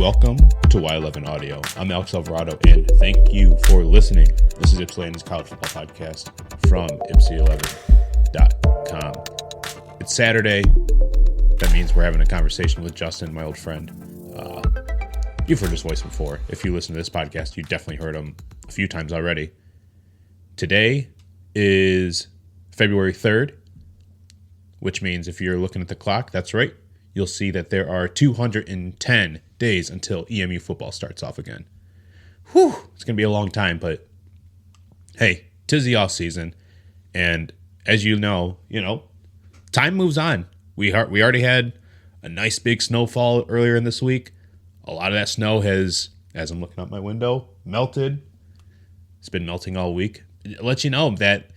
Welcome to Y11 Audio. I'm Alex Alvarado, and thank you for listening. This is Ypsilanti's college football podcast from Ipsy11.com. It's Saturday. That means we're having a conversation with Justin, my old friend. You've heard his voice before. If you listen to this podcast, you definitely heard him a few times already. Today is February 3rd, which means if you're looking at the clock, that's right. You'll see that there are 210 days until EMU football starts off again. Whew, it's going to be a long time, but hey, 'tis the off season. And as you know, time moves on. We already had a nice big snowfall earlier in this week. A lot of that snow has, as I'm looking out my window, melted. It's been melting all week. It lets you know that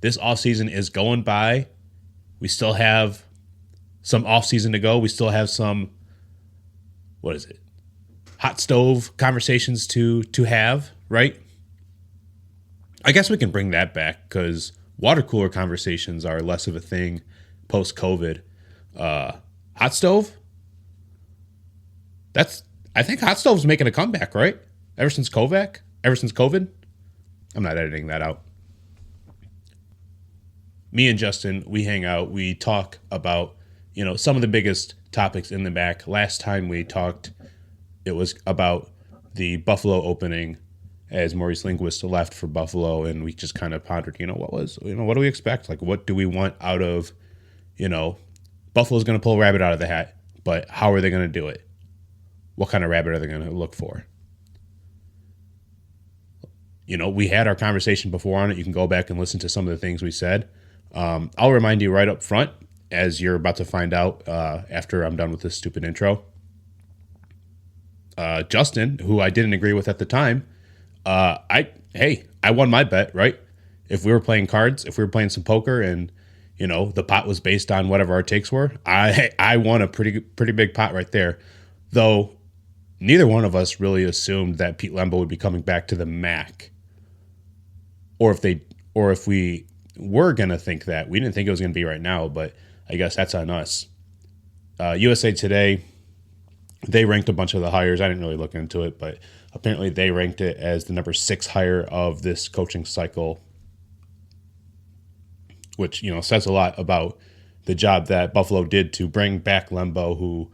this off season is going by. We still have some off season to go. We still have some, hot stove conversations to have, right? I guess we can bring that back because water cooler conversations are less of a thing post-COVID. Hot stove? I think hot stove's making a comeback, right? Ever since COVID? I'm not editing that out. Me and Justin, we hang out. We talk about, some of the biggest topics in the MAC. Last time we talked, it was about the Buffalo opening as Maurice Linguist left for Buffalo, and we just kind of pondered, what do we expect? Like, what do we want out of, Buffalo's going to pull a rabbit out of the hat, but how are they going to do it? What kind of rabbit are they going to look for? We had our conversation before on it. You can go back and listen to some of the things we said. I'll remind you right up front, as you're about to find out after I'm done with this stupid intro. Justin, who I didn't agree with at the time, I won my bet, right? If we were playing cards, if we were playing some poker and, the pot was based on whatever our takes were, I won a pretty big pot right there. Though neither one of us really assumed that Pete Lembo would be coming back to the MAC. Or if we were going to think that. We didn't think it was going to be right now, but I guess that's on us. USA Today, they ranked a bunch of the hires. I didn't really look into it, but apparently they ranked it as the number 6 hire of this coaching cycle, which, says a lot about the job that Buffalo did to bring back Lembo, who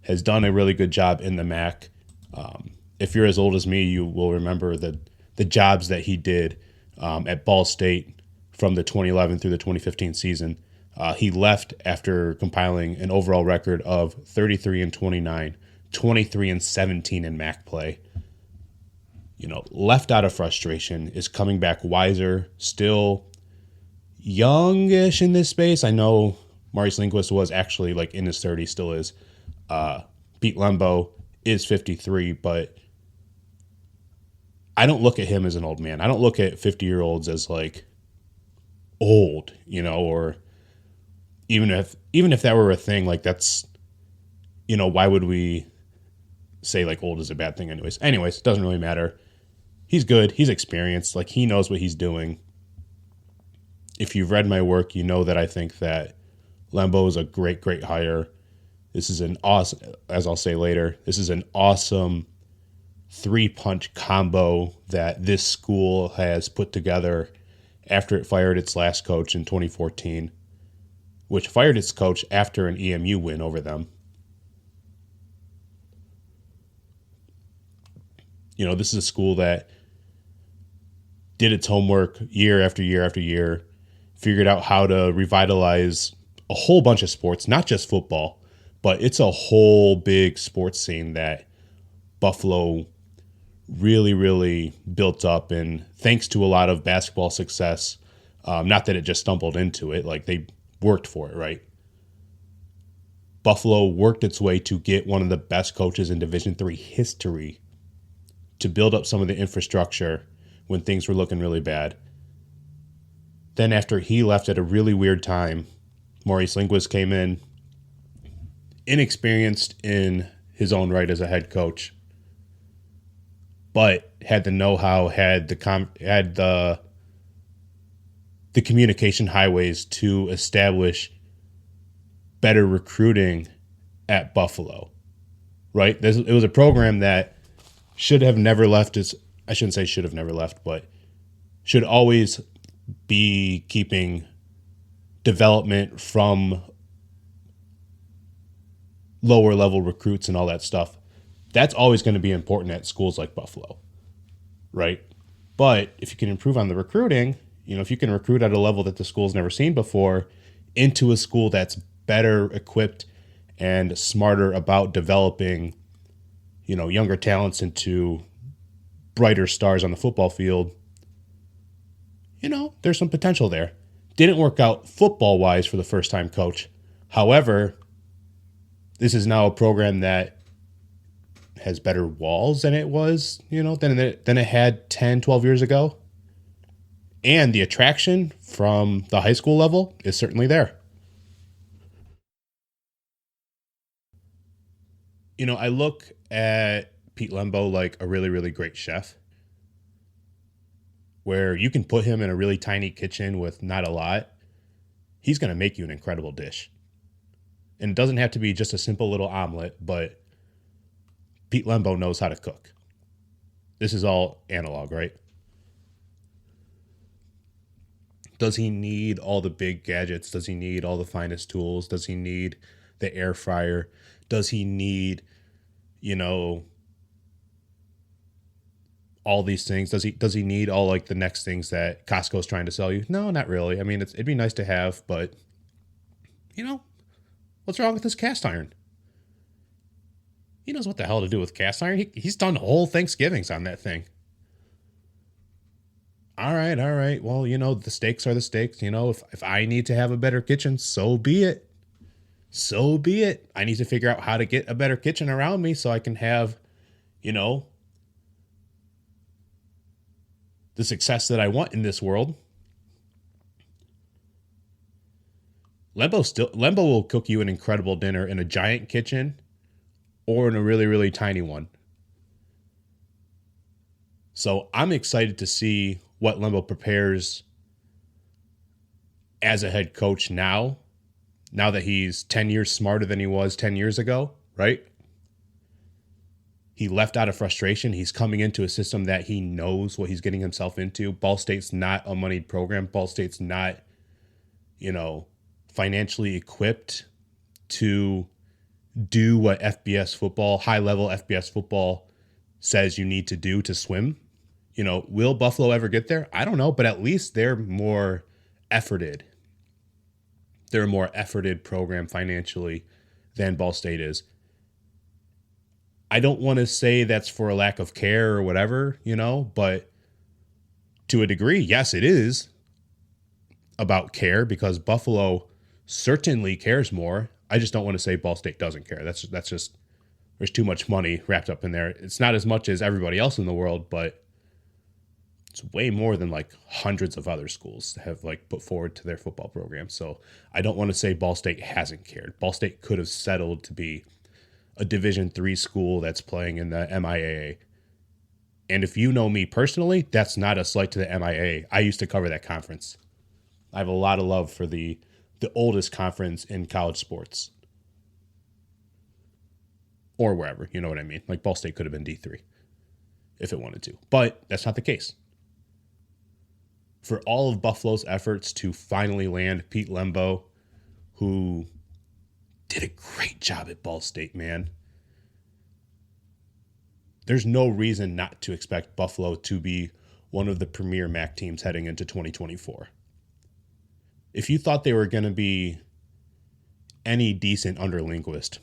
has done a really good job in the MAC. If you're as old as me, you will remember the jobs that he did at Ball State from the 2011 through the 2015 season. He left after compiling an overall record of 33-29, 23-17 in MAC play. Left out of frustration, is coming back wiser, still youngish in this space. I know Maurice Linguist was actually in his 30s, still is. Pete Lembo is 53, but I don't look at him as an old man. I don't look at 50-year-olds as old, or even if that were a thing, that's, why would we say old is a bad thing anyways? It doesn't really matter. He's good. He's experienced. He knows what he's doing. If you've read my work, you know that I think that Lembo is a great, great hire. This is an awesome, as I'll say later, this is an awesome 3-punch combo that this school has put together after it fired its last coach in 2014, which fired its coach after an EMU win over them. This is a school that did its homework year after year after year, figured out how to revitalize a whole bunch of sports, not just football, but it's a whole big sports scene that Buffalo really, really built up. And thanks to a lot of basketball success, not that it just stumbled into it, they worked for it, right? Buffalo worked its way to get one of the best coaches in Division III history to build up some of the infrastructure when things were looking really bad. Then after he left at a really weird time, Maurice Linguist came in, inexperienced in his own right as a head coach, but had the know-how, had the communication highways to establish better recruiting at Buffalo. right? It was a program that should have never left its, I shouldn't say should have never left, but should always be keeping development from lower level recruits and all that stuff. That's always going to be important at schools like Buffalo, right? But if you can improve on the recruiting, if you can recruit at a level that the school's never seen before into a school that's better equipped and smarter about developing, younger talents into brighter stars on the football field, there's some potential there. Didn't work out football-wise for the first-time coach. However, this is now a program that has better walls than it was, than it had 10, 12 years ago. And the attraction from the high school level is certainly there. I look at Pete Lembo like a really, really great chef, where you can put him in a really tiny kitchen with not a lot. He's going to make you an incredible dish. And it doesn't have to be just a simple little omelet, but Pete Lembo knows how to cook. This is all analog, right? Does he need all the big gadgets? Does he need all the finest tools? Does he need the air fryer? Does he need, all these things? Does he need all like the next things that Costco's trying to sell you? No, not really. I mean, it'd be nice to have, but what's wrong with this cast iron? He knows what the hell to do with cast iron. He's done whole Thanksgivings on that thing. All right. Well, the stakes are the stakes. If I need to have a better kitchen, so be it. So be it. I need to figure out how to get a better kitchen around me so I can have, the success that I want in this world. Lembo will cook you an incredible dinner in a giant kitchen or in a really, really tiny one. So I'm excited to see what Lembo prepares as a head coach now that he's 10 years smarter than he was 10 years ago, right? He left out of frustration. He's coming into a system that he knows what he's getting himself into. Ball State's not a moneyed program. Ball State's not, financially equipped to do what FBS football, high-level FBS football says you need to do to swim. Will Buffalo ever get there? I don't know, but at least they're more efforted. They're a more efforted program financially than Ball State is. I don't want to say that's for a lack of care or whatever, but to a degree, yes, it is about care because Buffalo certainly cares more. I just don't want to say Ball State doesn't care. That's just, there's too much money wrapped up in there. It's not as much as everybody else in the world, but it's way more than like hundreds of other schools have like put forward to their football program. So I don't want to say Ball State hasn't cared. Ball State could have settled to be a Division III school that's playing in the MIAA. And if you know me personally, that's not a slight to the MIAA. I used to cover that conference. I have a lot of love for the oldest conference in college sports. Or wherever, you know what I mean? Like Ball State could have been D3 if it wanted to. But that's not the case. For all of Buffalo's efforts to finally land Pete Lembo, who did a great job at Ball State, man. There's no reason not to expect Buffalo to be one of the premier MAC teams heading into 2024. If you thought they were going to be any decent underlinguist,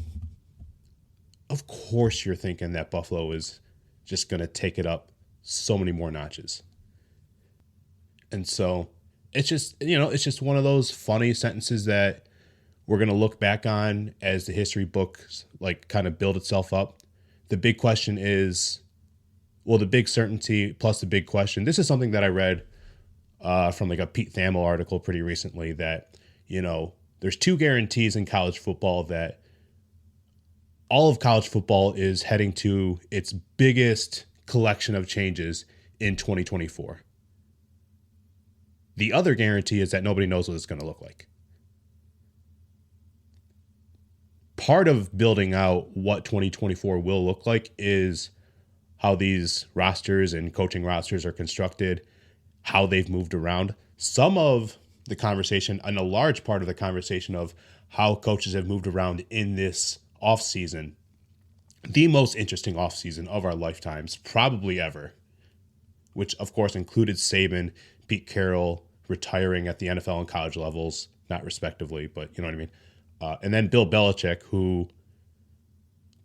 of course you're thinking that Buffalo is just going to take it up so many more notches. And so it's just one of those funny sentences that we're going to look back on as the history books like kind of build itself up. The big question is, the big certainty plus the big question. This is something that I read from like a Pete Thamel article pretty recently that, there's two guarantees in college football that all of college football is heading to its biggest collection of changes in 2024. The other guarantee is that nobody knows what it's going to look like. part of building out what 2024 will look like is how these rosters and coaching rosters are constructed, how they've moved around. Some of the conversation, and a large part of the conversation of how coaches have moved around in this offseason, the most interesting offseason of our lifetimes, probably ever, which of course included Saban, Pete Carroll retiring at the NFL and college levels, not respectively, but you know what I mean. And then Bill Belichick, who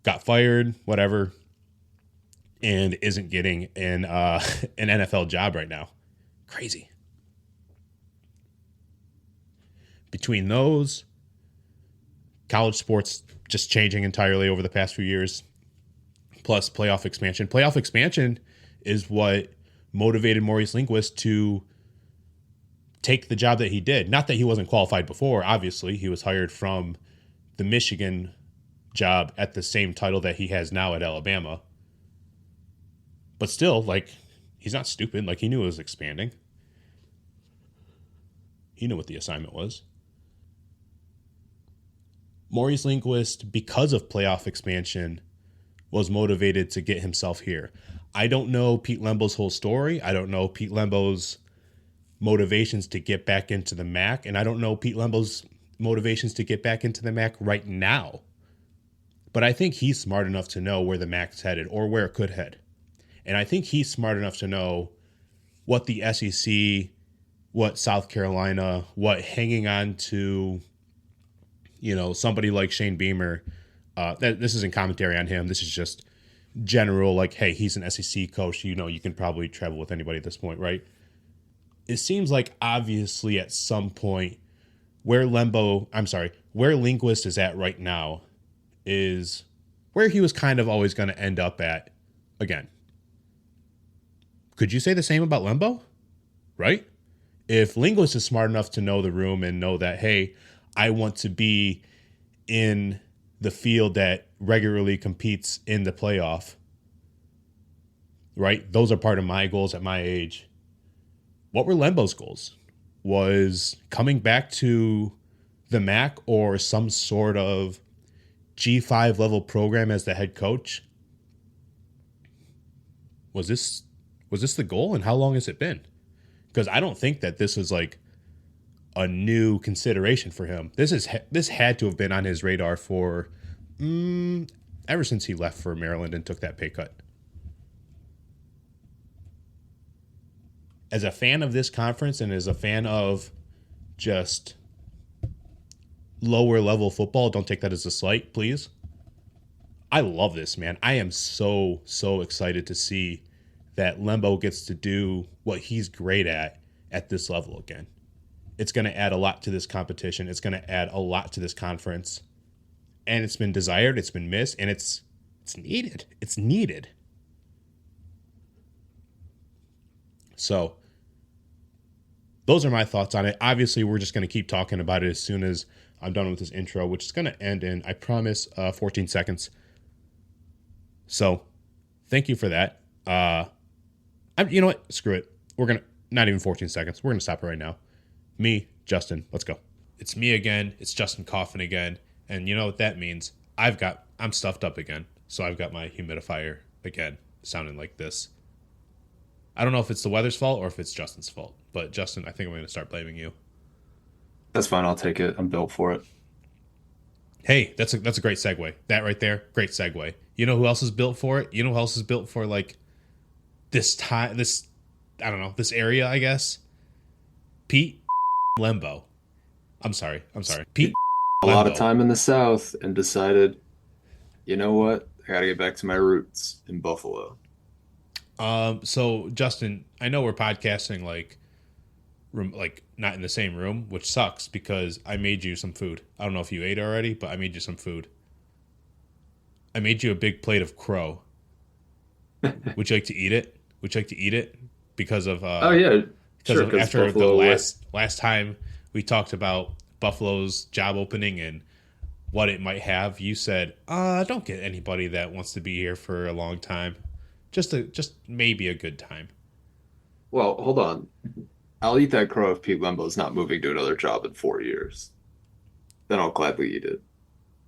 got fired, whatever, and isn't getting an NFL job right now. Crazy. Between those, college sports just changing entirely over the past few years, plus playoff expansion. Playoff expansion is what motivated Maurice Linguist to take the job that he did. Not that he wasn't qualified before, obviously. He was hired from the Michigan job at the same title that he has now at Alabama. But still, like, he's not stupid. Like, he knew it was expanding. He knew what the assignment was. Maurice Linguist, because of playoff expansion, was motivated to get himself here. I don't know Pete Lembo's whole story. I don't know Pete Lembo's motivations to get back into the MAC, and I don't know Pete Lembo's motivations to get back into the MAC right now. But I think he's smart enough to know where the MAC's headed or where it could head. And I think he's smart enough to know what the SEC, what South Carolina, what hanging on to, you know, somebody like Shane Beamer. This isn't commentary on him. This is just general, like, hey, he's an SEC coach. You know, you can probably travel with anybody at this point, right? It seems like obviously at some point where Linguist is at right now is where he was kind of always going to end up at again. Could you say the same about Lembo? Right? If Linguist is smart enough to know the room and know that, hey, I want to be in the field that regularly competes in the playoff, right? Those are part of my goals at my age. What were Lembo's goals? Was coming back to the MAC or some sort of G5 level program as the head coach? Was this the goal, and how long has it been? Because I don't think that this is like a new consideration for him. This had to have been on his radar for ever since he left for Maryland and took that pay cut. As a fan of this conference and as a fan of just lower level football, don't take that as a slight, please. I love this, man. I am so excited to see that Lembo gets to do what he's great at this level again. It's going to add a lot to this competition. It's going to add a lot to this conference. And it's been desired, it's been missed, and it's needed. It's needed. So, those are my thoughts on it. Obviously, we're just going to keep talking about it as soon as I'm done with this intro, which is going to end in, I promise, 14 seconds. So, thank you for that. You know what? Screw it. We're going to, not even 14 seconds. We're going to stop it right now. Me, Justin, let's go. It's me again. It's Justin coughing again. And you know what that means? I'm stuffed up again. So I've got my humidifier again, sounding like this. I don't know if it's the weather's fault or if it's Justin's fault. But Justin, I think I'm going to start blaming you. That's fine. I'll take it. I'm built for it. Hey, that's a great segue. That right there, great segue. You know who else is built for it? You know who else is built for like this time, this area, I guess? Pete Lembo. I'm sorry. Pete A lot of Lembo. time in the South and decided, you know what? I got to get back to my roots in Buffalo. So Justin, I know we're podcasting like not in the same room, which sucks because I made you some food. I don't know if you ate already, but I made you some food. I made you a big plate of crow. Would you like to eat it? Because of Oh yeah, because sure. of Because after the Buffalo. last time we talked about Buffalo's job opening and what it might have, you said, don't get anybody that wants to be here for a long time. Just maybe a good time. Well, hold on. I'll eat that crow if Pete Lembo's not moving to another job in 4 years. Then I'll gladly eat it.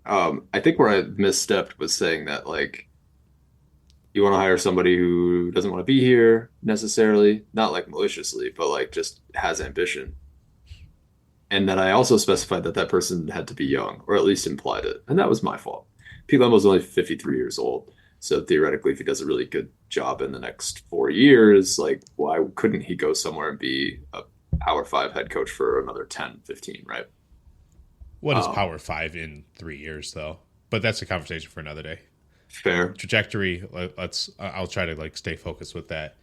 I think where I misstepped was saying that like you want to hire somebody who doesn't want to be here necessarily, not like maliciously, but like just has ambition. And that I also specified that that person had to be young, or at least implied it. And that was my fault. Pete Lembo's only 53 years old. So theoretically, if he does a really good job in the next 4 years, like why couldn't he go somewhere and be a Power Five head coach for another 10, 15, right? What is Um, Power Five in 3 years though? But that's a conversation for another day. Fair. Trajectory. Let's. I'll try to like stay focused with that.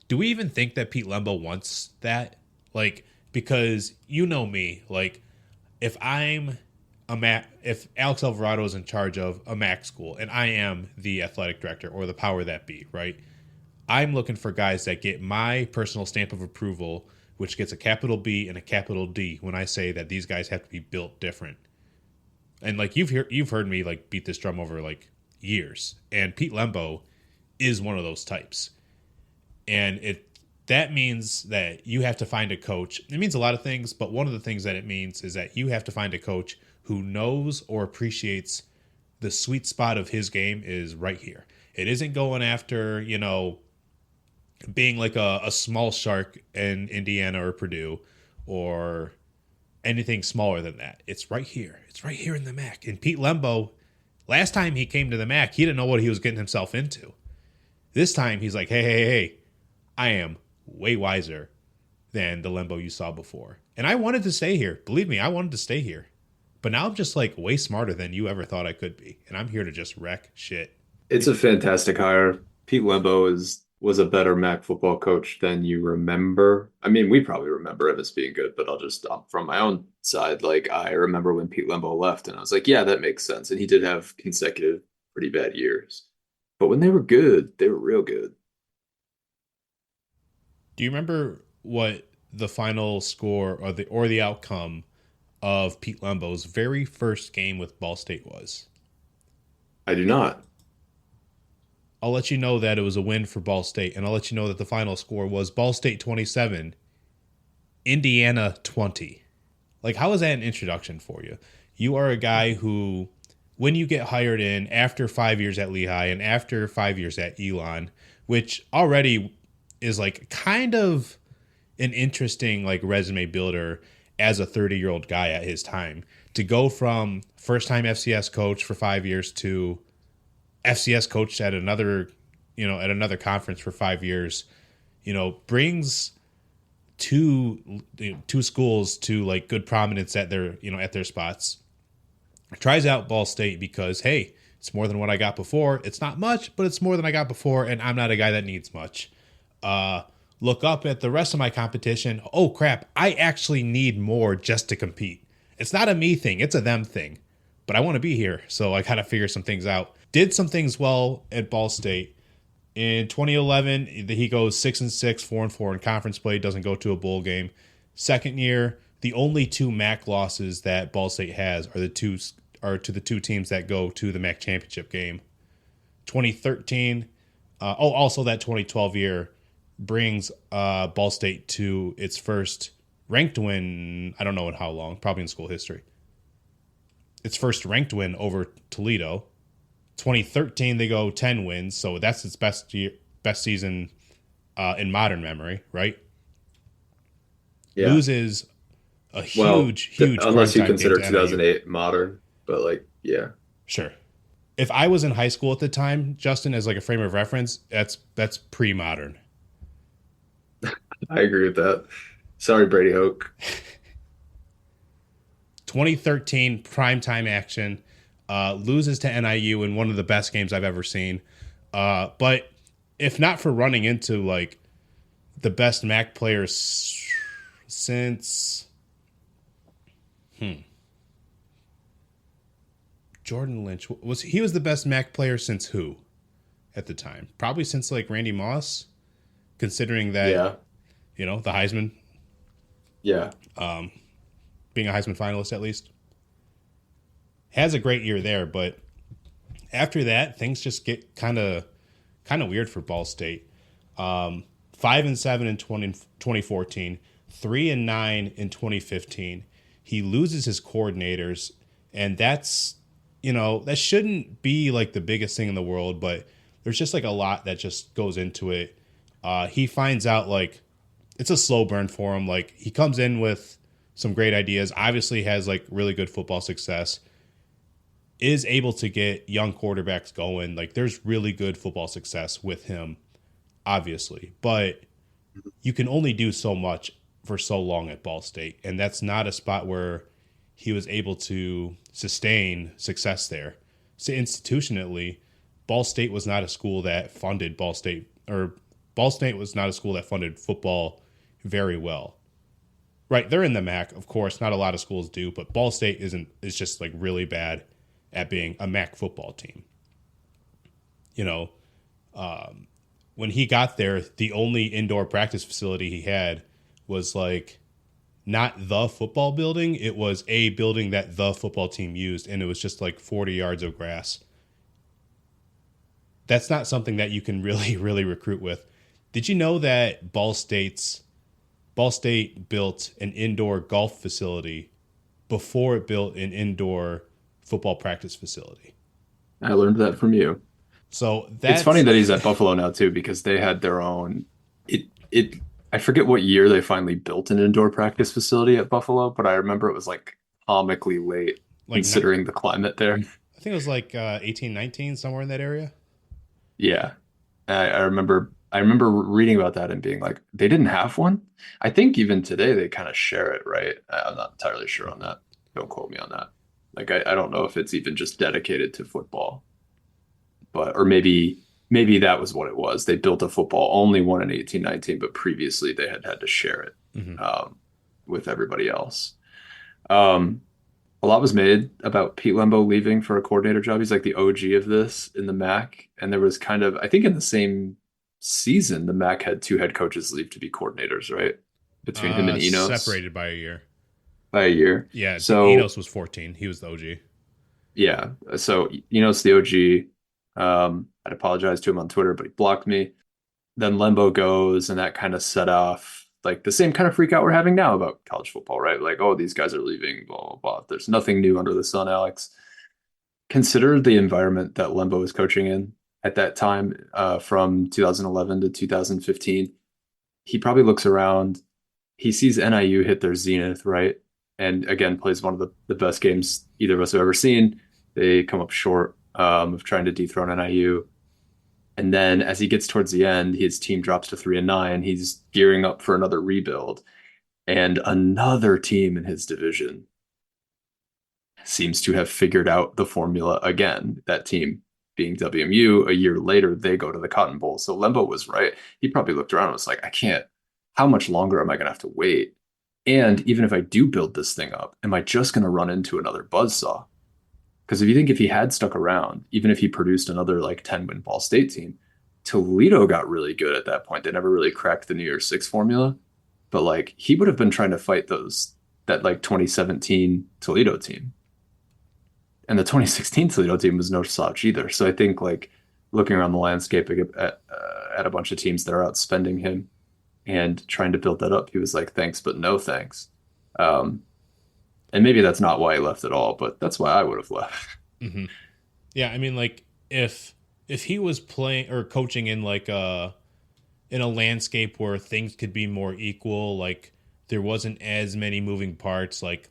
Do we even think that Pete Lembo wants that? Like, because you know me, like if I'm if Alex Alvarado is in charge of a Mac school and I am the athletic director or the power that be, right? I'm looking for guys that get my personal stamp of approval, which gets a capital B and a capital D when I say that these guys have to be built different. And like you've heard me like beat this drum over like years, and Pete Lembo is one of those types. And it that means that you have to find a coach. It means a lot of things, but one of the things that it means is that you have to find a coach who knows or appreciates the sweet spot of his game is right here. It isn't going after, being like a small shark in Indiana or Purdue or anything smaller than that. It's right here. It's right here in the MAC. And Pete Lembo, last time he came to the MAC, he didn't know what he was getting himself into. This time he's like, hey, I am way wiser than the Lembo you saw before. And I wanted to stay here. Believe me, I wanted to stay here. But now I'm just like way smarter than you ever thought I could be. And I'm here to just wreck shit. It's a fantastic hire. Pete Lembo is was a better MAC football coach than you remember. I mean, we probably remember him as being good, but I'll just from my own side, like I remember when Pete Lembo left, and I was like, yeah, that makes sense. And he did have consecutive pretty bad years, but when they were good, they were real good. Do you remember what the final score or the outcome of Pete Lembo's very first game with Ball State was? I do not. I'll let you know that it was a win for Ball State, and I'll let you know that the final score was Ball State 27, Indiana 20. Like, how is that an introduction for you? You are a guy who, when you get hired in after 5 years at Lehigh and after 5 years at Elon, which already is like kind of an interesting like resume builder as a 30-year-old guy at his time, to go from first time FCS coach for 5 years to FCS coach at another, at another conference for 5 years, brings two schools to like good prominence at their spots. Tries out Ball State because, hey, it's more than what I got before. It's not much, but it's more than I got before, and I'm not a guy that needs much. Look up at the rest of my competition. Oh crap, I actually need more just to compete. It's not a me thing, it's a them thing. But I want to be here, so I gotta figure some things out. Did some things well at Ball State. In 2011, he goes 6-6, 4-4 in conference play, doesn't go to a bowl game. Second year, the only two MAC losses that Ball State has are to the two teams that go to the MAC championship game. 2013, also that 2012 year brings Ball State to its first ranked win. I don't know in how long, probably in school history. Its first ranked win over Toledo. 2013, they go 10 wins, so that's its best season in modern memory, right? Yeah. Loses a Well, huge unless you primetime game consider to NIU. 2008 modern, but like, yeah, Sure. If I was in high school at the time, Justin, as like a frame of reference, that's pre-modern. I agree with that. Sorry, Brady Hoke. 2013 primetime action, loses to NIU in one of the best games I've ever seen. But if not for running into like the best MAC players since Jordan Lynch, was the best MAC player since who at the time? Probably since like Randy Moss, considering that Yeah, the Heisman, yeah. being a Heisman finalist at least. Has a great year there, but after that, things just get kind of weird for Ball State. 5-7 in 2014, 3-9 in 2015. He loses his coordinators, and that's that shouldn't be like the biggest thing in the world, but there's just like a lot that just goes into it. He finds out like it's a slow burn for him. Like he comes in with some great ideas, obviously has like really good football success, is able to get young quarterbacks going. Like there's really good football success with him, obviously, but you can only do so much for so long at Ball State. And that's not a spot where he was able to sustain success there. So institutionally, Ball State was not a school that funded Ball State was not a school that funded football very well. Right, they're in the MAC, of course. Not a lot of schools do, but Ball State is just like really bad at being a MAC football team. You know, when he got there, the only indoor practice facility he had was like not the football building. It was a building that the football team used, and it was just like 40 yards of grass. That's not something that you can really, really recruit with. Did you know that Ball State built an indoor golf facility before it built an indoor football practice facility? I learned that from you. So It's that's funny that he's at Buffalo now too, because they had their own. It. I forget what year they finally built an indoor practice facility at Buffalo, but I remember it was like comically late like considering the climate there. I think it was like 18, 19, somewhere in that area. Yeah, I remember. I remember reading about that and being like, they didn't have one. I think even today they kind of share it, right? I'm not entirely sure on that. Don't quote me on that. Like, I don't know if it's even just dedicated to football, but or maybe that was what it was. They built a football only one in 1819, but previously they had to share it with everybody else. Um, a lot was made about Pete Lembo leaving for a coordinator job. He's like the OG of this in the MAC, and there was kind of, I think, in the same season, the MAC had two head coaches leave to be coordinators, right? Between him and Enos Separated by a year. by a year. Yeah, So Enos was 14. He was the OG. yeah, so Enos the OG. I'd apologize to him on Twitter, but he blocked me. Then Lembo goes, and that kind of set off like the same kind of freak out we're having now about college football, right? Like, oh, these guys are leaving, blah, blah, blah. There's nothing new under the sun, Alex. Consider the environment that Lembo was coaching in at that time, from 2011 to 2015. He probably looks around, he sees NIU hit their zenith, right? And again, plays one of the best games either of us have ever seen. They come up short of trying to dethrone NIU. And then as he gets towards the end, his team drops to 3-9. He's gearing up for another rebuild. And another team in his division seems to have figured out the formula again. That team being WMU, a year later, they go to the Cotton Bowl. So Lembo was right. He probably looked around and was like, I can't, how much longer am I going to have to wait? And even if I do build this thing up, am I just going to run into another buzzsaw? Because if he had stuck around, even if he produced another like 10-win Ball State team, Toledo got really good at that point. They never really cracked the New Year's Six formula, but like he would have been trying to fight that like 2017 Toledo team. And the 2016 Toledo team was no slouch either. So I think like looking around the landscape at a bunch of teams that are outspending him and trying to build that up, he was like, thanks, but no thanks. And maybe that's not why he left at all, but that's why I would have left. Mm-hmm. Yeah, I mean, like if he was playing or coaching in like in a landscape where things could be more equal, like there wasn't as many moving parts, like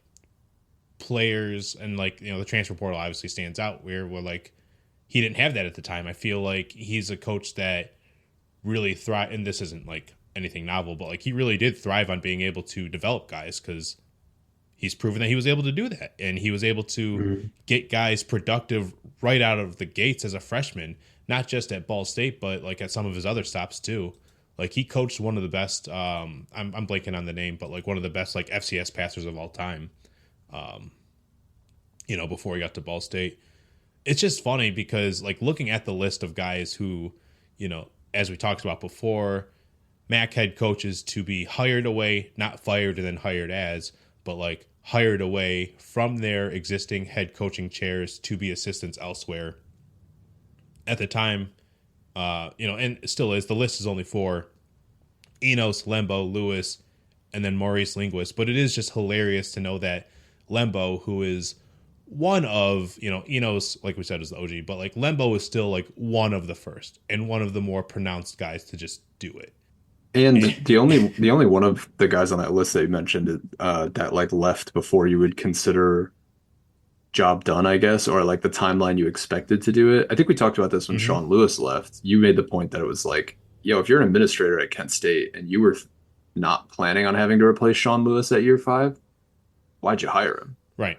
players and like the transfer portal obviously stands out where like he didn't have that at the time. I feel like he's a coach that really thrive, and this isn't like anything novel, but like he really did thrive on being able to develop guys because he's proven that he was able to do that. And he was able to get guys productive right out of the gates as a freshman, not just at Ball State, but like at some of his other stops too. Like he coached one of the best, I'm blanking on the name, but like one of the best like FCS passers of all time, before he got to Ball State. It's just funny because like looking at the list of guys who, as we talked about before, MAC head coaches to be hired away, not fired and then hired as, but like hired away from their existing head coaching chairs to be assistants elsewhere. At the time, and still is, the list is only for Enos, Lembo, Lewis, and then Maurice Linguist. But it is just hilarious to know that Lembo, who is one of, Enos, like we said, is the OG, but like Lembo is still like one of the first and one of the more pronounced guys to just do it. And the only one of the guys on that list that you mentioned that like left before you would consider job done, I guess, or like the timeline you expected to do it. I think we talked about this when Hmm. Sean Lewis left. You made the point that it was like, yo, if you're an administrator at Kent State and you were not planning on having to replace Sean Lewis at year 5, why'd you hire him? Right.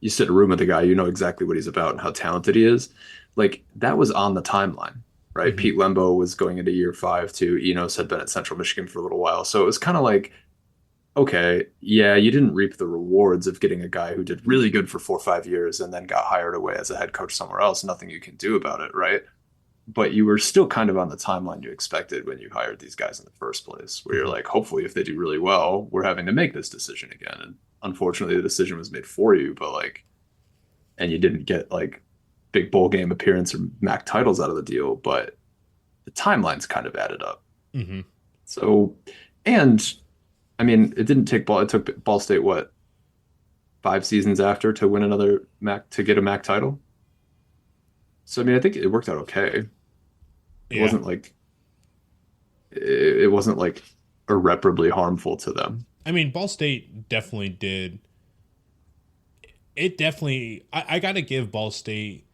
You sit in a room with a guy, you know exactly what he's about and how talented he is. Like that was on the timeline, right? Hmm. Pete Lembo was going into year 5 too. Enos had been at Central Michigan for a little while. So it was kind of like, okay, yeah, you didn't reap the rewards of getting a guy who did really good for 4 or 5 years and then got hired away as a head coach somewhere else. Nothing you can do about it, right? But you were still kind of on the timeline you expected when you hired these guys in the first place, where you're Hmm. like, hopefully, if they do really well, we're having to make this decision again. And unfortunately, the decision was made for you, but like, and you didn't get like big bowl game appearance or MAC titles out of the deal, but the timelines kind of added up. Hmm. So, and I mean, it didn't take ball. It took Ball State what 5 seasons after to win another MAC to get a MAC title. So I mean, I think it worked out okay. It Yeah. wasn't like it wasn't like irreparably harmful to them. I mean, Ball State definitely did. It definitely, I got to give Ball State,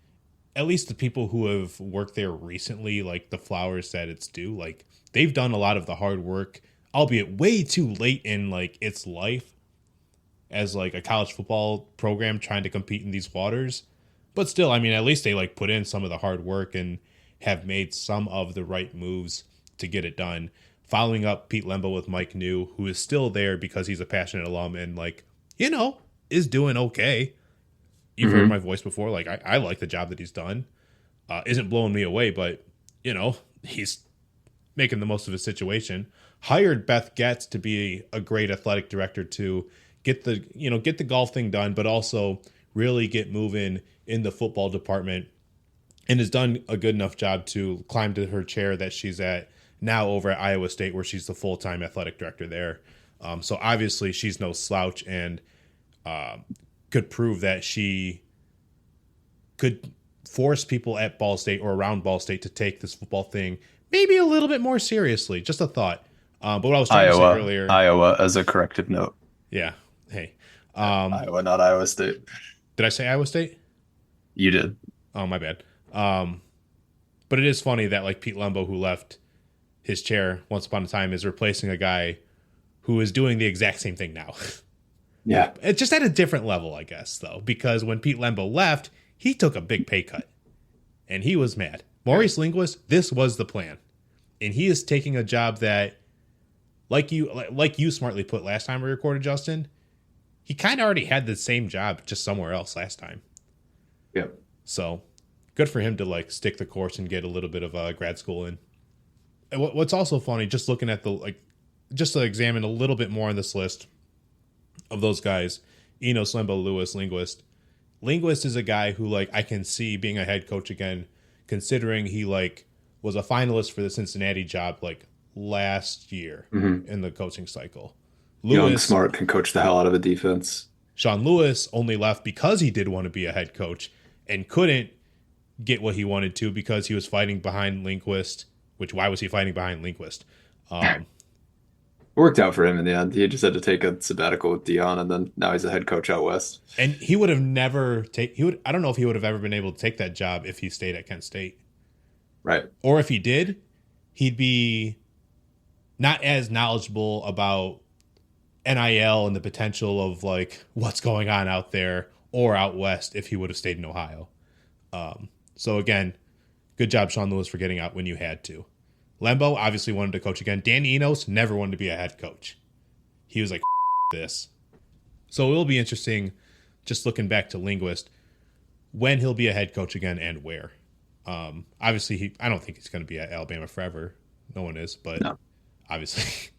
at least the people who have worked there recently, like the flowers that it's due. Like they've done a lot of the hard work, albeit way too late in like its life as like a college football program trying to compete in these waters. But still, I mean, at least they like put in some of the hard work and have made some of the right moves to get it done. Following up Pete Lembo with Mike New, who is still there because he's a passionate alum and like, is doing okay. You've heard Hmm. my voice before. Like I like the job that he's done. Isn't blowing me away, but he's making the most of his situation. Hired Beth Getz to be a great athletic director to get the golf thing done, but also really get moving in the football department, and has done a good enough job to climb to her chair that she's at now over at Iowa State, where she's the full-time athletic director there. So obviously she's no slouch and could prove that she could force people at Ball State or around Ball State to take this football thing maybe a little bit more seriously. Just a thought. But what I was trying to say earlier, Iowa as a corrective note. yeah, hey, Iowa, not Iowa State. did I say Iowa State? You did. Oh, my bad. But it is funny that like Pete Lembo, who left his chair once upon a time, is replacing a guy who is doing the exact same thing now. Yeah. It's just at a different level, I guess, though, because when Pete Lembo left, he took a big pay cut, and he was mad. Maurice Linguist, this was the plan, and he is taking a job that, like you smartly put last time we recorded, Justin, he kind of already had the same job just somewhere else last time. Yeah. So good for him to like stick the course and get a little bit of grad school in. And what's also funny, just looking at just to examine a little bit more on this list of those guys, Enos, Lembo, Lewis, Linguist. Linguist is a guy who like I can see being a head coach again, considering he like was a finalist for the Cincinnati job like last year Hmm. in the coaching cycle. Young, Lewis, smart, can coach the hell out of a defense. Sean Lewis only left because he did want to be a head coach and couldn't get what he wanted to because he was fighting behind Linguist. Which why was he fighting behind Linguist? Um, It worked out for him in the end. He just had to take a sabbatical with Dion, and then now he's a head coach out west. and he would have never take. He would. I don't know if he would have ever been able to take that job if he stayed at Kent State, Right. or if he did, he'd be not as knowledgeable about NIL and the potential of like what's going on out there or out west if he would have stayed in Ohio. So again, good job, Sean Lewis, for getting out when you had to. Lembo obviously wanted to coach again. Dan Enos never wanted to be a head coach. He was like, this. So it will be interesting, just looking back to Linguist, when he'll be a head coach again and where. Obviously, I don't think he's going to be at Alabama forever. No one is, but No. obviously.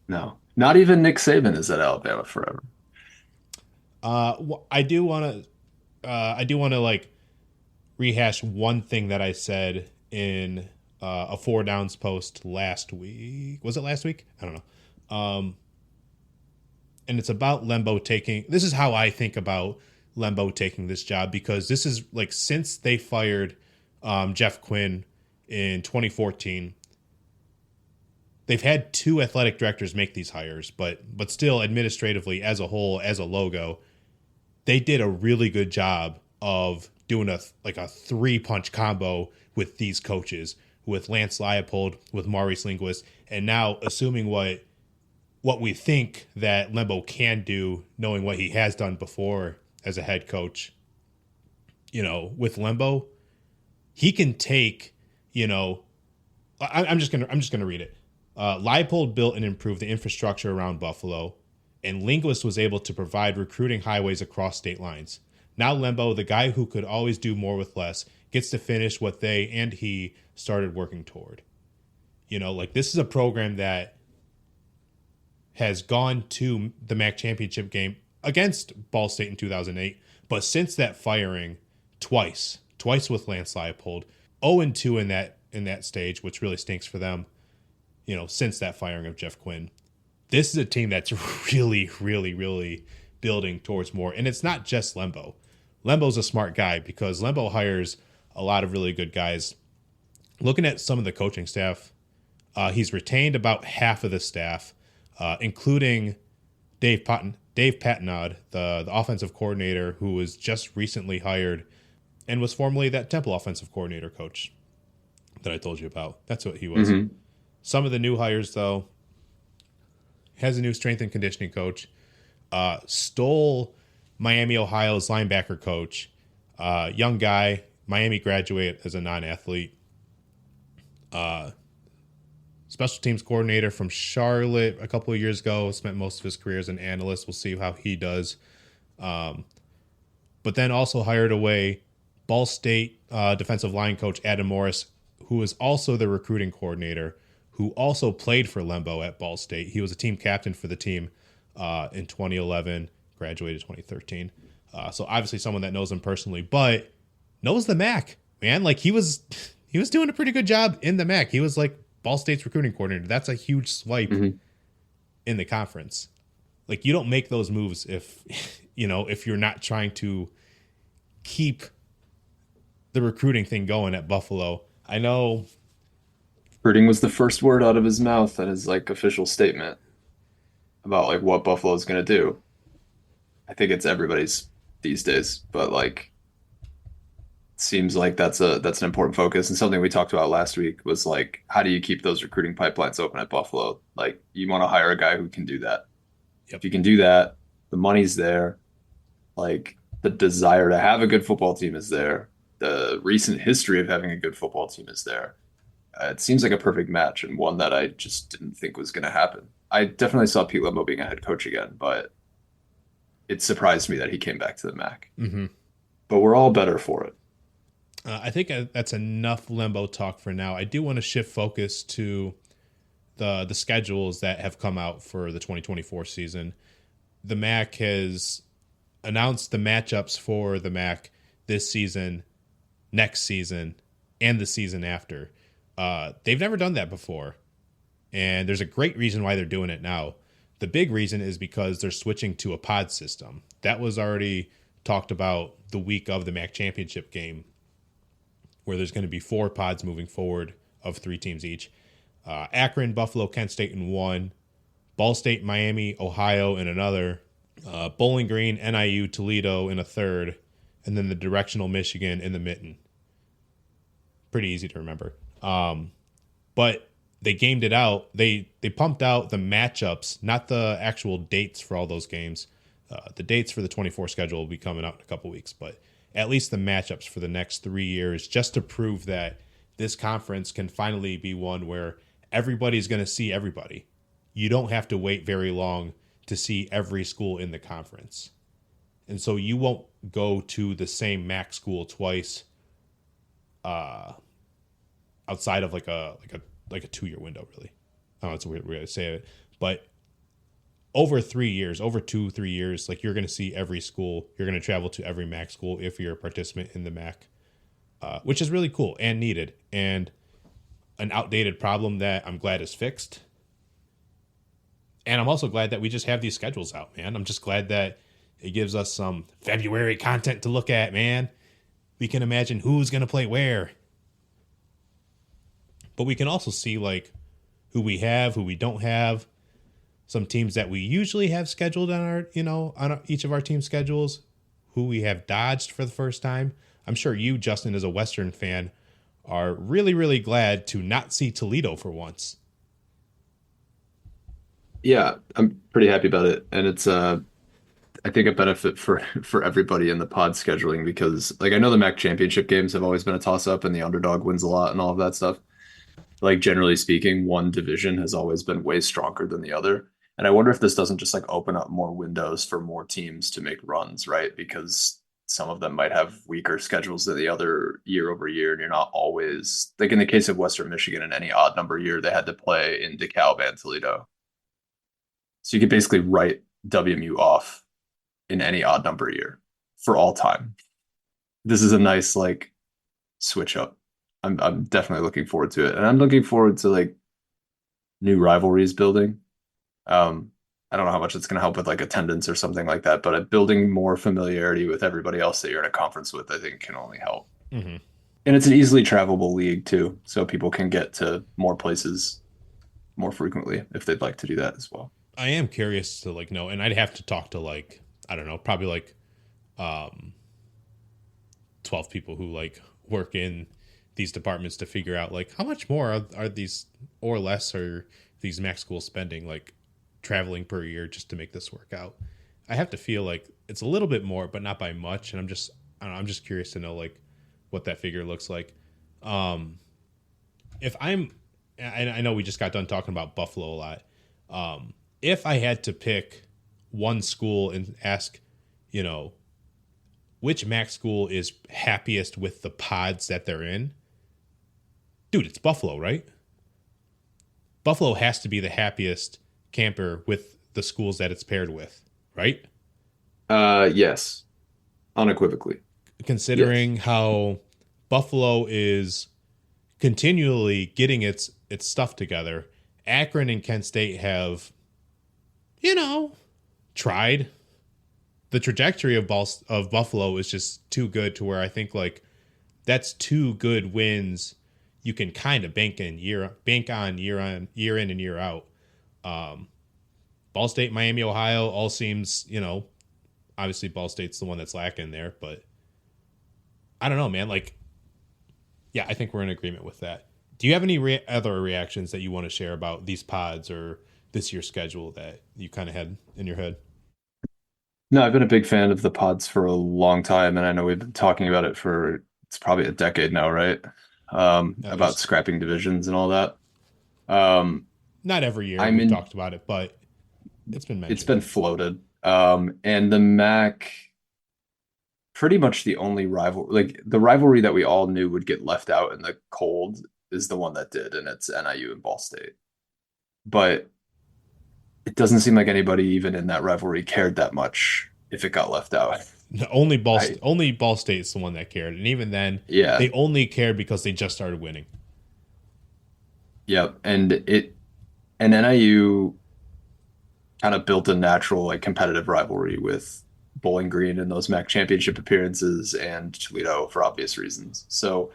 No. Not even Nick Saban is at Alabama forever. I do want to like rehash one thing that I said in a Four Downs post last week. Was it last week? I don't know. And it's about Lembo taking. This is how I think about Lembo taking this job, because this is like since they fired Jeff Quinn in 2014, they've had 2 athletic directors make these hires, but still administratively as a whole, as a logo, they did a really good job of doing a 3-punch combo with these coaches, with Lance Leipold, with Maurice Linguist, and now assuming what we think that Lembo can do, knowing what he has done before as a head coach. With Lembo, he can take, I'm just gonna read it. Leipold built and improved the infrastructure around Buffalo, and Linguist was able to provide recruiting highways across state lines. Now Lembo, the guy who could always do more with less, gets to finish what they and he started working toward. This is a program that has gone to the MAC championship game against Ball State in 2008, but since that firing, twice with Lance Leipold, 0-2 in that stage, which really stinks for them. Since that firing of Jeff Quinn, this is a team that's really, really, really building towards more. And it's not just Lembo. Lembo's a smart guy because Lembo hires a lot of really good guys. Looking at some of the coaching staff, he's retained about half of the staff, including Dave Patenaude, the offensive coordinator who was just recently hired and was formerly that Temple offensive coordinator coach that I told you about. That's what he was. Mm-hmm. Some of the new hires, though, has a new strength and conditioning coach, stole Miami, Ohio's linebacker coach, young guy, Miami graduate as a non-athlete, special teams coordinator from Charlotte a couple of years ago, spent most of his career as an analyst. We'll see how he does. But then also hired away Ball State defensive line coach Adam Morris, who is also the recruiting coordinator, who also played for Lembo at Ball State. He was a team captain for the team in 2011, graduated 2013. So obviously someone that knows him personally, but knows the MAC, man. Like he was doing a pretty good job in the MAC. He was like Ball State's recruiting coordinator. That's a huge swipe in the conference. Like you don't make those moves if you're not trying to keep the recruiting thing going at Buffalo. I know recruiting was the first word out of his mouth in his official statement about what Buffalo's going to do. I think it's everybody's these days, but seems like that's an important focus, and something we talked about last week was how do you keep those recruiting pipelines open at Buffalo? You want to hire a guy who can do that. Yep. If you can do that, the money's there, the desire to have a good football team is there, the recent history of having a good football team is there. It seems like a perfect match, and one that I just didn't think was going to happen. I definitely saw Pete Lembo being a head coach again, but it surprised me that he came back to the MAC. Mm-hmm. But we're all better for it. I think that's enough Lembo talk for now. I do want to shift focus to the schedules that have come out for the 2024 season. The MAC has announced the matchups for the MAC this season, next season, and the season after. They've never done that before, and there's a great reason why they're doing it now. The big reason is because they're switching to a pod system. That was already talked about the week of the MAC championship game, where there's going to be 4 pods moving forward of 3 teams each. Akron, Buffalo, Kent State in one, Ball State, Miami, Ohio in another, Bowling Green, NIU, Toledo in a third, and then the directional Michigan in the mitten. Pretty easy to remember. But they gamed it out. They pumped out the matchups, not the actual dates for all those games. The dates for the 24 schedule will be coming out in a couple weeks, but at least the matchups for the next 3 years, just to prove that this conference can finally be one where everybody's going to see everybody. You don't have to wait very long to see every school in the conference. And so you won't go to the same MAC school twice outside of like a 2-year window, really. I don't know, it's a weird way to say it, but over 3 years, over 2-3 years, you're going to see every school. You're going to travel to every MAC school if you're a participant in the MAC, which is really cool and needed, and an outdated problem that I'm glad is fixed. And I'm also glad that we just have these schedules out, man. I'm just glad that It gives us some February content to look at, man. We can imagine who's going to play where. But we can also see like who we have, who we don't have. Some teams that we usually have scheduled on our, each of our team schedules, who we have dodged for the first time. I'm sure you, Justin, as a Western fan, are really, really glad to not see Toledo for once. Yeah, I'm pretty happy about it, and it's I think a benefit for everybody in the pod scheduling because like I know the MAC championship games have always been a toss up and the underdog wins a lot and all of that stuff. Like generally speaking, one division has always been way stronger than the other. And I wonder if this doesn't just like open up more windows for more teams to make runs, right? Because some of them might have weaker schedules than the other year over year, and you're not always like in the case of Western Michigan in any odd number year, they had to play in DeKalb and Toledo. So you could basically write WMU off in any odd number year for all time. This is a nice like switch up. I'm definitely looking forward to it. And I'm looking forward to like new rivalries building. I don't know how much it's going to help with like attendance or something like that, but building more familiarity with everybody else that you're in a conference with, I think can only help. Mm-hmm. And it's an easily travelable league too, so people can get to more places more frequently if they'd like to do that as well. I am curious to like know, and I'd have to talk to like, I don't know, probably like 12 people who like work in these departments to figure out like how much more are these or less are these MAC schools spending like traveling per year just to make this work out. I have to feel like it's a little bit more, but not by much. And I don't know, I'm just curious to know like what that figure looks like. If I know we just got done talking about Buffalo a lot. If I had to pick one school and ask, which MAC school is happiest with the pods that they're in, dude, it's Buffalo, right? Buffalo has to be the happiest camper with the schools that it's paired with, right? Yes, unequivocally. Considering how Buffalo is continually getting its stuff together, Akron and Kent State have, tried. The trajectory of Buffalo is just too good to where I think like that's two good wins you can kind of bank on year in and year out. Ball State, Miami, Ohio all seems, obviously Ball State's the one that's lacking there, but I don't know, man. Like, yeah, I think we're in agreement with that. Do you have any other reactions that you want to share about these pods or this year's schedule that you kind of had in your head? No, I've been a big fan of the pods for a long time, and I know we've been talking about it for it's probably a decade now, right? About scrapping divisions and all that. Not every year we've talked about it, but it's been mentioned. It's been floated. And the MAC, pretty much the only the rivalry that we all knew would get left out in the cold is the one that did, and it's NIU and Ball State. But it doesn't seem like anybody even in that rivalry cared that much if it got left out. Only Ball State is the one that cared, and even then, they only cared because they just started winning. Yep, and NIU kind of built a natural like competitive rivalry with Bowling Green in those MAC championship appearances and Toledo for obvious reasons. So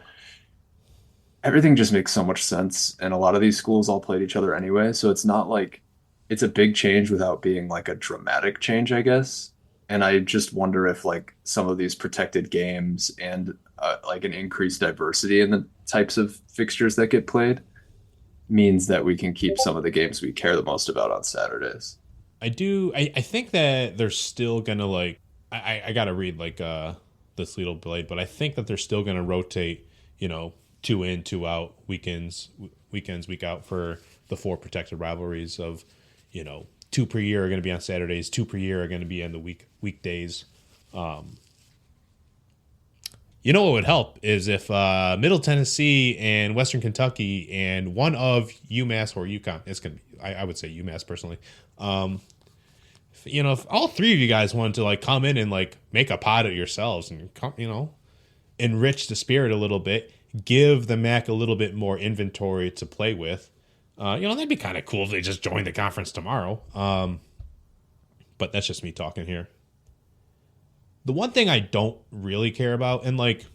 everything just makes so much sense, and a lot of these schools all played each other anyway, so it's not like it's a big change without being like a dramatic change, I guess. And I just wonder if like some of these protected games and like an increased diversity in the types of fixtures that get played means that we can keep some of the games we care the most about on Saturdays. I think that they're still gonna like I gotta read like this Little Blade, but I think that they're still gonna rotate, 2 in, 2 out weekends, week out for the 4 protected rivalries of, 2 per year are going to be on Saturdays, 2 per year are going to be on the weekdays. What would help is if Middle Tennessee and Western Kentucky and one of UMass or UConn, it's going to be, I would say UMass personally. If all 3 of you guys wanted to like come in and like make a pod of yourselves and come, enrich the spirit a little bit, give the MAC a little bit more inventory to play with. That'd be kind of cool if they just joined the conference tomorrow. But that's just me talking here. The one thing I don't really care about, and like,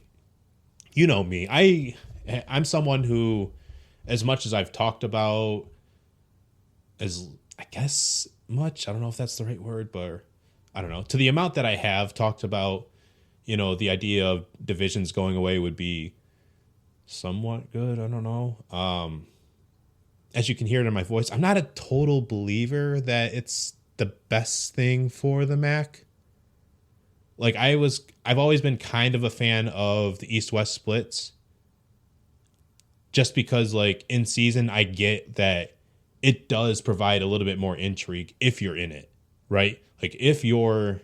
you know me, I'm someone who, as much as I've talked about, as I guess much, I don't know if that's the right word, but I don't know, to the amount that I have talked about, you know, the idea of divisions going away would be somewhat good. I don't know. As you can hear it in my voice, I'm not a total believer that it's the best thing for the MAC. Like I've always been kind of a fan of the East-West splits, just because like in season I get that it does provide a little bit more intrigue if you're in it, right? Like if you're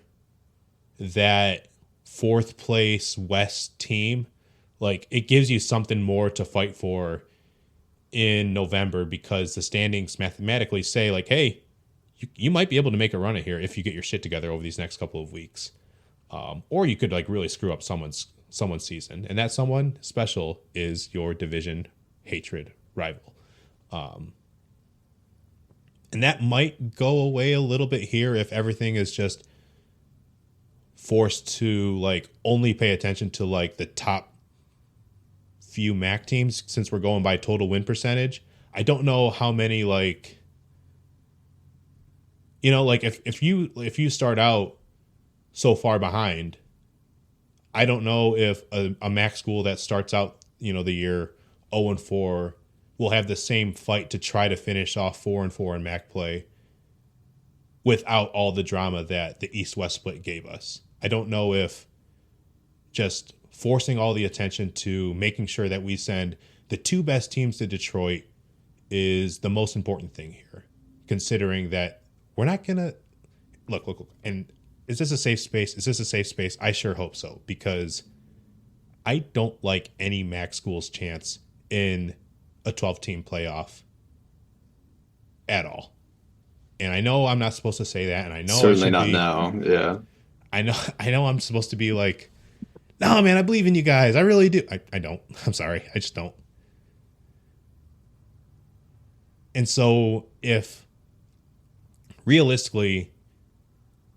that fourth place West team, like it gives you something more to fight for in November, because the standings mathematically say like, hey, you might be able to make a run at here if you get your shit together over these next couple of weeks. Or you could like really screw up someone's season, and that someone special is your division hatred rival. And that might go away a little bit here if everything is just forced to like only pay attention to like the top few MAC teams, since we're going by total win percentage. I don't know how many, like, you know, like if you start out so far behind, I don't know if a MAC school that starts out, you know, the year 0-4 will have the same fight to try to finish off 4-4 in MAC play without all the drama that the East-West split gave us. I don't know if just forcing all the attention to making sure that we send the two best teams to Detroit is the most important thing here, considering that we're not going to look. And is this a safe space? Is this a safe space? I sure hope so, because I don't like any MAC school's chance in a 12-team playoff at all. And I know I'm not supposed to say that, and I know Certainly not now. Yeah. I know I'm supposed to be like, no, man, I believe in you guys. I really do. I don't. I'm sorry. I just don't. And so if realistically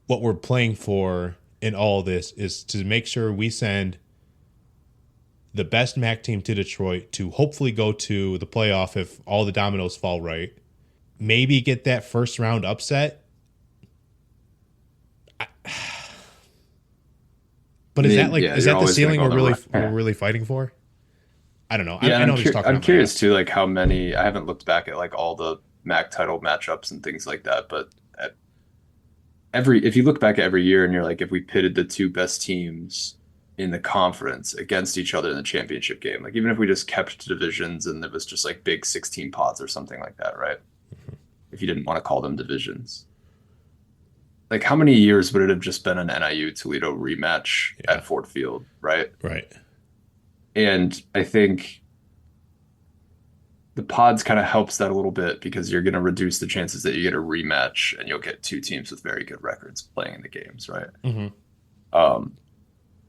what we're playing for in all this is to make sure we send the best MAC team to Detroit to hopefully go to the playoff if all the dominoes fall right, maybe get that first round upset. But is that like, is that the ceiling we're really fighting for? I don't know. Yeah, I know I'm curious too, like how many. I haven't looked back at like all the MAC title matchups and things like that, but if you look back at every year and you're like, if we pitted the two best teams in the conference against each other in the championship game, like even if we just kept divisions and it was just like big 16 pods or something like that, right? Mm-hmm. If you didn't want to call them divisions, like how many years would it have just been an NIU Toledo rematch at Ford Field, right? Right. And I think the pods kind of helps that a little bit, because you're going to reduce the chances that you get a rematch and you'll get two teams with very good records playing in the games, right? Mm-hmm.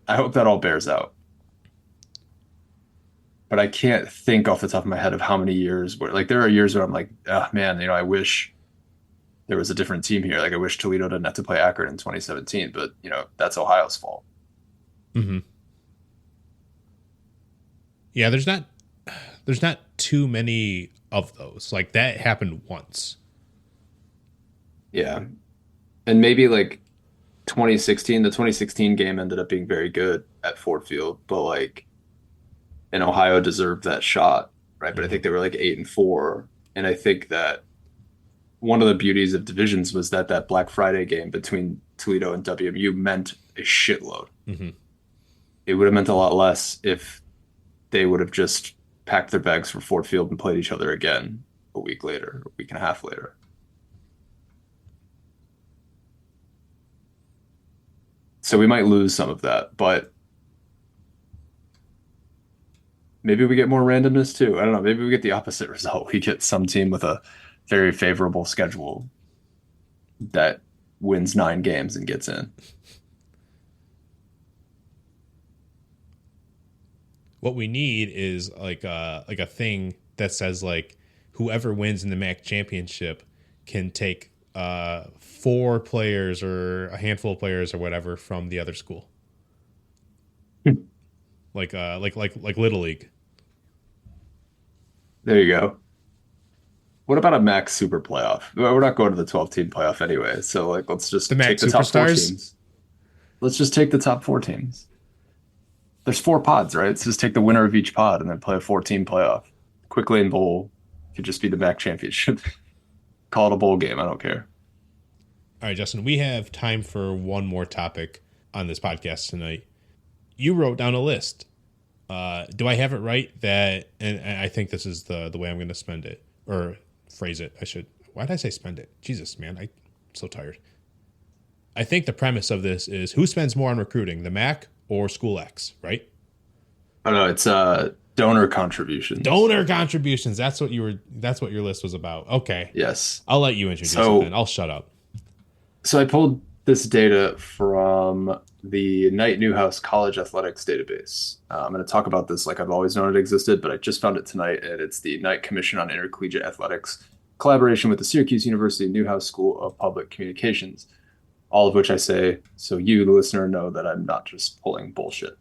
I hope that all bears out. But I can't think off the top of my head of how many years where, like, there are years where I'm like, oh, man, you know, I wish there was a different team here. Like, I wish Toledo didn't have to play Akron in 2017, but, you know, that's Ohio's fault. Mm-hmm. Yeah, there's not too many of those. Like, that happened once. Yeah. And maybe like the 2016 game ended up being very good at Ford Field, but like, and Ohio deserved that shot, right? But I think they were like 8-4. And I think that one of the beauties of divisions was that Black Friday game between Toledo and WMU meant a shitload. Mm-hmm. It would have meant a lot less if they would have just packed their bags for Ford Field and played each other again a week later, a week and a half later. So we might lose some of that, but maybe we get more randomness too. I don't know. Maybe we get the opposite result. We get some team with a very favorable schedule that wins 9 games and gets in. What we need is like a thing that says like whoever wins in the MAC championship can take four players or a handful of players or whatever from the other school, like Little League. There you go. What about a max super playoff? Well, we're not going to the 12-team playoff anyway, so like let's The just take Mac the top four Superstars. teams. Let's just take the top four teams. There's four pods, right? So just take the winner of each pod and then play a 14 playoff. Quick Lane Bowl could just be the MAC championship. Call it a bowl game. I don't care. All right, Justin, we have time for one more topic on this podcast tonight. You wrote down a list. Do I have it right that, and I think this is the way I'm going to spend it, or phrase it, I should. Why did I say spend it? Jesus, man, I'm so tired. I think the premise of this is who spends more on recruiting, the MAC or School X, right? Oh no, it's donor contributions. Donor contributions. That's what your list was about. Okay. Yes. I'll let you introduce it then. I'll shut up. So I pulled this data from the Knight Newhouse College Athletics database. I'm going to talk about this like I've always known it existed, but I just found it tonight, and it's the Knight Commission on Intercollegiate Athletics, collaboration with the Syracuse University Newhouse School of Public Communications. All of which I say so you, the listener, know that I'm not just pulling bullshit.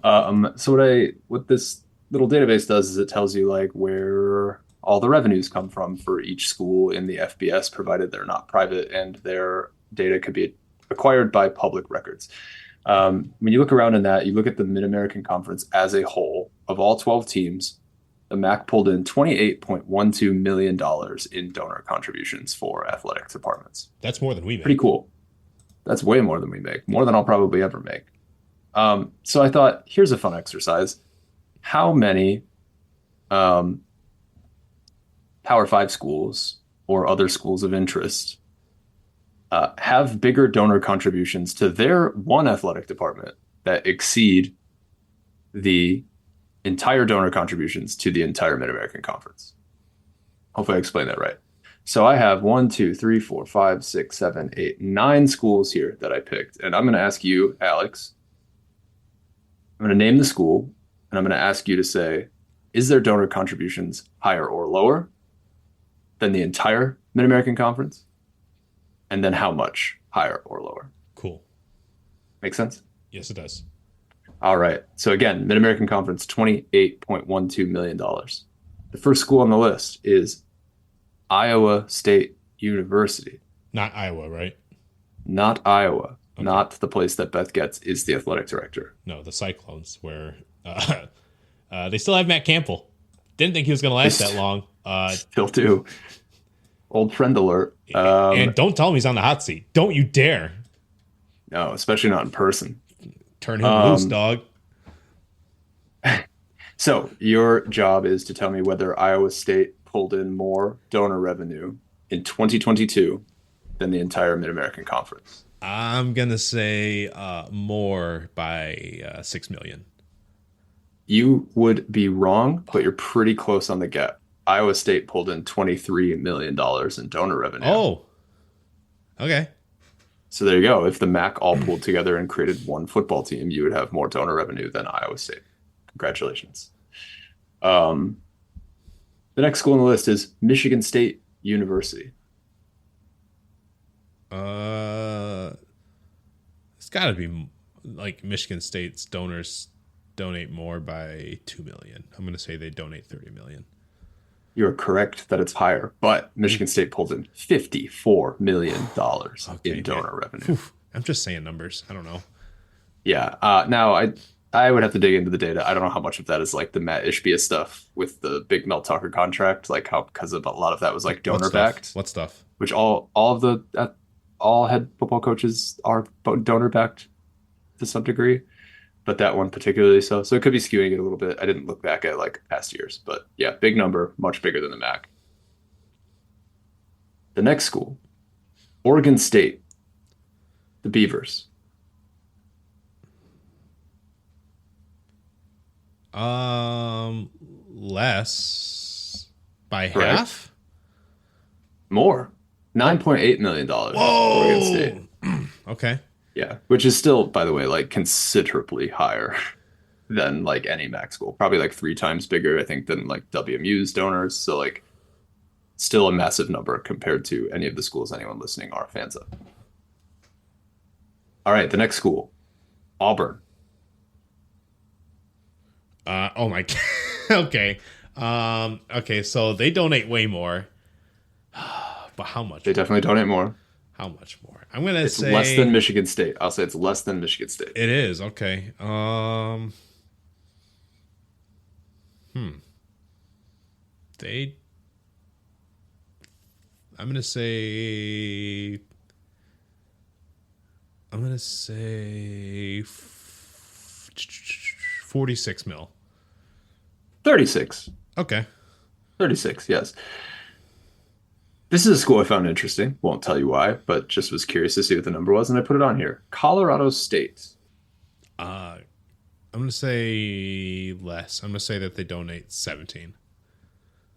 So what this little database does is it tells you like where all the revenues come from for each school in the FBS, provided they're not private and their data could be acquired by public records. When you look around in that, you look at the Mid-American Conference as a whole. Of all 12 teams, the MAC pulled in $28.12 million in donor contributions for athletic departments. That's more than we make. Pretty cool. That's way more than we make, more than I'll probably ever make. So I thought, here's a fun exercise. How many Power 5 schools or other schools of interest have bigger donor contributions to their one athletic department that exceed the entire donor contributions to the entire Mid-American Conference? Hopefully I explained that right. So I have 1, 2, 3, 4, 5, 6, 7, 8, 9 schools here that I picked. And I'm going to ask you, Alex, I'm going to name the school, and I'm going to ask you to say, is their donor contributions higher or lower than the entire Mid-American Conference? And then how much higher or lower? Cool. Make sense? Yes, it does. All right. So again, Mid-American Conference, $28.12 million. The first school on the list is Iowa State University. Not Iowa, right? Not Iowa. Okay. Not the place that Beth Getz is the athletic director. No, the Cyclones, where they still have Matt Campbell. Didn't think he was going to last that long. Still do. Old friend alert. And don't tell him he's on the hot seat. Don't you dare. No, especially not in person. Turn him loose, dog. So your job is to tell me whether Iowa State pulled in more donor revenue in 2022 than the entire Mid-American Conference. I'm going to say more by $6 million. You would be wrong, but you're pretty close on the get. Iowa State pulled in $23 million in donor revenue. Oh, okay. So there you go. If the MAC all pulled together and created one football team, you would have more donor revenue than Iowa State. Congratulations. The next school on the list is Michigan State University. It's got to be like Michigan State's donors donate more by $2 million. I'm going to say they donate $30 million. You're correct that it's higher, but Michigan State pulled in $54 million in donor revenue. Whew. I'm just saying numbers. I don't know. Yeah. Now I would have to dig into the data. I don't know how much of that is like the Matt Ishbia stuff with the big Mel Tucker contract, like how because of a lot of that was like donor backed. What stuff? Which all head football coaches are donor backed to some degree, but that one particularly so. So it could be skewing it a little bit. I didn't look back at like past years, but yeah, big number, much bigger than the MAC. The next school, Oregon State, the Beavers. Less by Correct. half? More. $9.8 million. Whoa! Oregon State. Okay. Yeah, which is still, by the way, like considerably higher than like any MAC school. Probably like 3 times bigger, I think, than like WMU's donors. So like still a massive number compared to any of the schools anyone listening are fans of. All right, the next school, Auburn. Oh my God. Okay. Okay, so they donate way more. But how much? They definitely donate more. How much more? I'm gonna It's say less than Michigan State. I'll say it's less than Michigan State. it is. Okay. They I'm gonna say 46 mil. 36. Okay. 36, yes. This is a school I found interesting. Won't tell you why, but just was curious to see what the number was, and I put it on here. Colorado State. I'm gonna say less. I'm gonna say that they donate 17.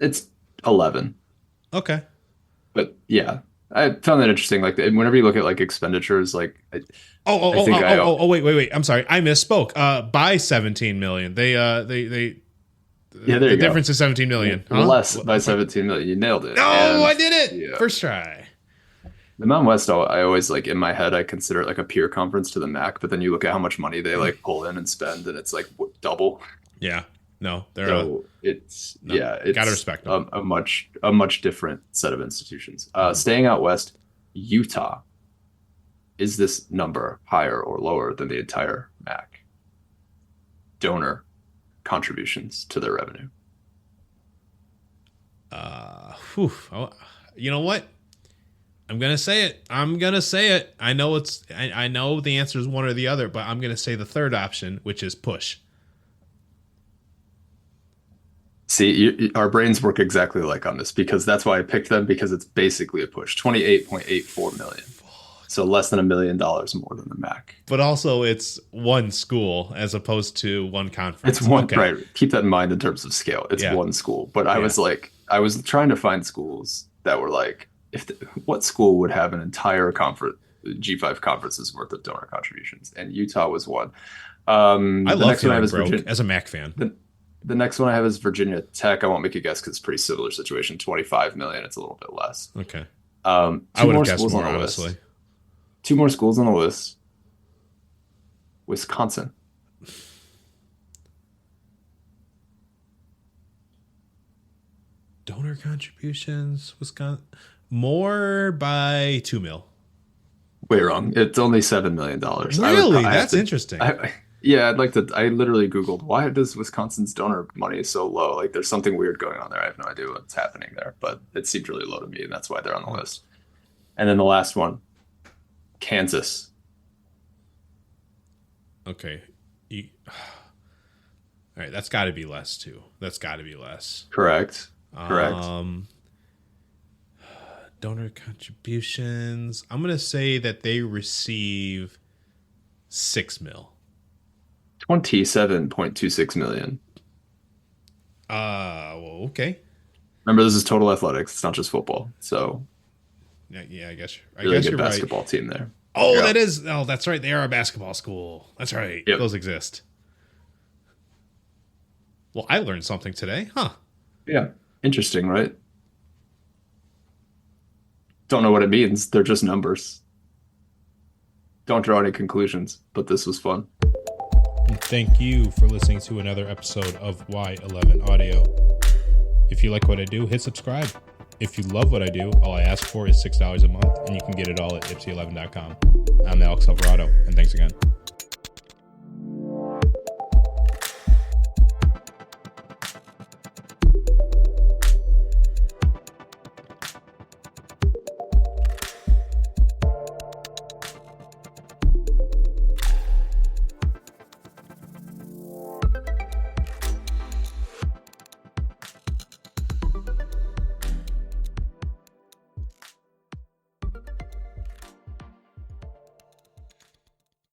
It's 11. Okay. But yeah, I found that interesting. Like whenever you look at like expenditures, like I think Wait. I'm sorry. I misspoke. By 17 million. They yeah, there the you go. difference is 17 million. Huh? Less by 17 million. You nailed it. No, And, I did it. yeah. First try. The Mountain West, I always like in my head, I consider it like a peer conference to the MAC, but then you look at how much money they like pull in and spend, and it's like double. Yeah. No, they're So it's gotta respect them. a much different set of institutions. Staying out west, Utah. Is this number higher or lower than the entire MAC? Donor contributions to their revenue. Oh, you know what? I'm gonna say it. I know I know the answer is one or the other, but I'm gonna say the third option, which is push. See, our brains work exactly like on this because that's why I picked them because it's basically a push. 28.84 million. So less than $1 million more than the MAC. But also, it's one school as opposed to one conference. It's one, okay. Right? Keep that in mind in terms of scale. It's one school. But I was trying to find schools that were like, what school would have an entire conference, G5 conferences worth of donor contributions? And Utah was one. I love feeling broke as a MAC fan. The next one I have is Virginia Tech. I won't make a guess because it's a pretty similar situation. 25 million. It's a little bit less. Okay. I would have guessed more, honestly. Two more schools on the list. Wisconsin. Donor contributions, Wisconsin. More by 2 mil. Way wrong. It's only $7 million. Really? That's interesting. Yeah, I literally Googled, why does Wisconsin's donor money so low? Like there's something weird going on there. I have no idea what's happening there, but it seemed really low to me, and that's why they're on the list. And then the last one, Kansas. Okay. All right, that's got to be less too. That's got to be less. Correct. Donor contributions. I'm going to say that they receive 6 mil. 27.26 million. Well, okay. Remember, this is total athletics. It's not just football. So, yeah, I guess really good you're basketball right. team there. Oh, that is. Oh, that's right. They are a basketball school. That's right. Yep. Those exist. Well, I learned something today, huh? Yeah. Interesting, right? Don't know what it means. They're just numbers. Don't draw any conclusions, but this was fun. And thank you for listening to another episode of Y11 Audio. If you like what I do, hit subscribe. If you love what I do, all I ask for is $6 a month, and you can get it all at ipsy11.com. I'm Alex Alvarado, and thanks again.